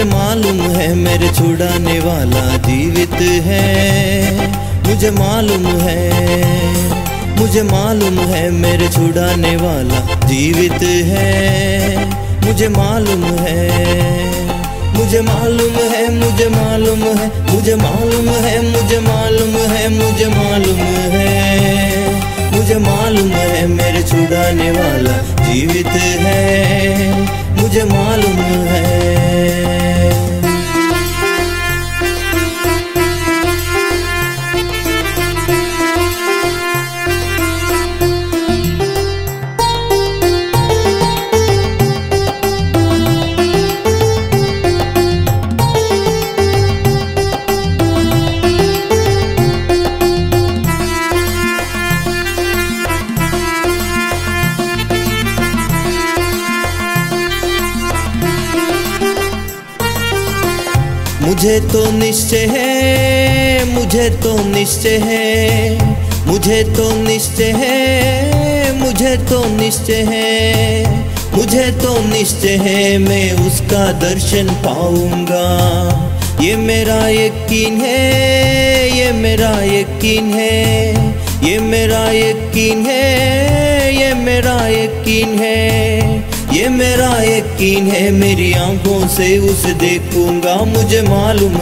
मालूम है मेरे छुड़ाने वाला जीवित है। मुझे मालूम है मेरे छुड़ाने वाला जीवित है। मुझे मालूम है मुझे मालूम है मुझे मालूम है मुझे मालूम है मुझे मालूम है मुझे मालूम है मुझे मालूम है मेरे छुड़ाने वाला जीवित है। मुझे मालूम है। मुझे तो निश्चय है मुझे तो निश्चय है मुझे तो निश्चय है मुझे तो निश्चय है मुझे तो निश्चय है मैं उसका दर्शन पाऊंगा। ये मेरा यकीन है ये मेरा यकीन है ये मेरा यकीन है ये मेरा यकीन है ये मेरा यकीन है। मेरी आंखों से उसे देखूंगा। मुझे मालूम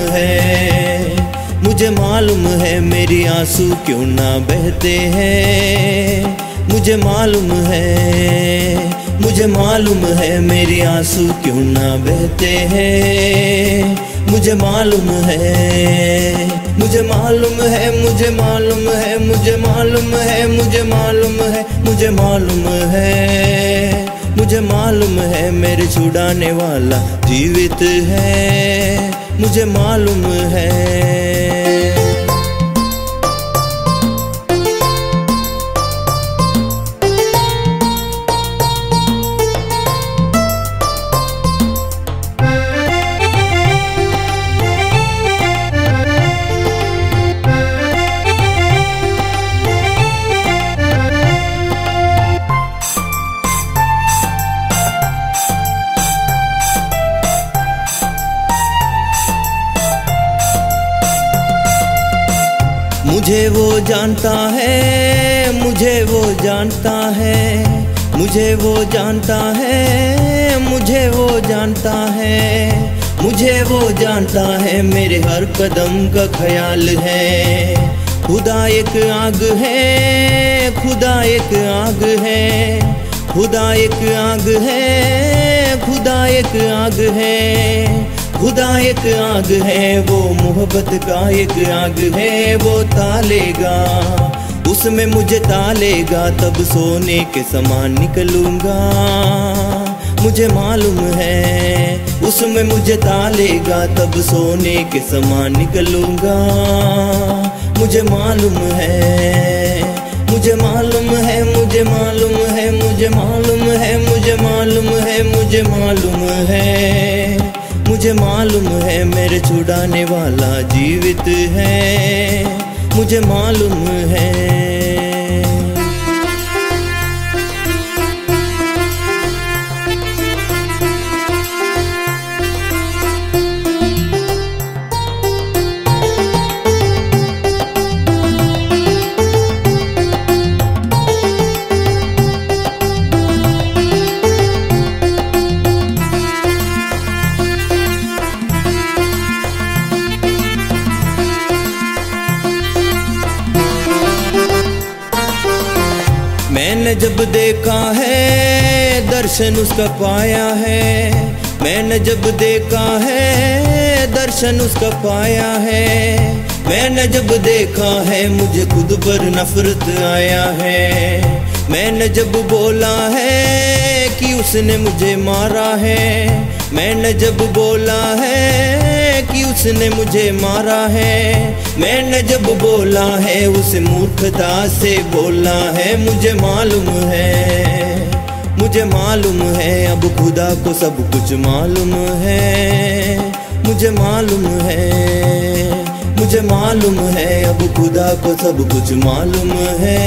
है मेरी आंसू क्यों ना बहते हैं। मुझे मालूम है मेरी आंसू क्यों ना बहते हैं। मुझे मालूम है मुझे मालूम है मुझे मालूम है मुझे मालूम है मुझे मालूम है मुझे मालूम है मुझे मालूम है मेरे छुड़ाने वाला जीवित है। मुझे मालूम है। मुझे वो जानता है मुझे वो जानता है मुझे वो जानता है मुझे वो जानता है मुझे वो जानता है मेरे हर कदम का ख्याल है। खुदा एक आग है खुदा एक आग है खुदा एक आग है खुदा एक आग है खुदा एक आग है। वो मोहब्बत का एक आग है वो तालेगा उसमें मुझे तालेगा तब सोने के समान निकलूंगा। मुझे मालूम है उसमें मुझे तालेगा तब सोने के समान निकलूंगा। मुझे मालूम है मुझे मालूम है मुझे मालूम है मुझे मालूम है मुझे मालूम है मुझे मालूम है मुझे मालूम है मेरे छुड़ाने वाला जीवित है। मुझे मालूम है। मैंने जब देखा है दर्शन उसका पाया है। मैंने जब देखा है दर्शन उसका पाया है। मैंने जब देखा है मुझे खुद पर नफरत आया है। मैंने जब बोला है कि उसने मुझे मारा है। मैंने जब बोला है कि उसने मुझे मारा है। मैंने जब बोला है उसे मूर्खता से बोला है। मुझे मालूम है अब खुदा को सब कुछ मालूम है। मुझे मालूम है अब खुदा को सब कुछ मालूम है।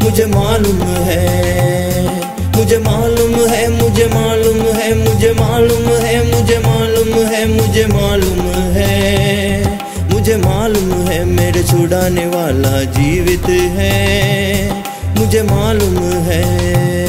मुझे मालूम है मुझे मालूम है, मुझे मालूम है, मुझे मालूम है, मुझे मालूम है, मुझे मालूम है, मुझे मालूम है मेरे छुड़ाने वाला जीवित है, मुझे मालूम है।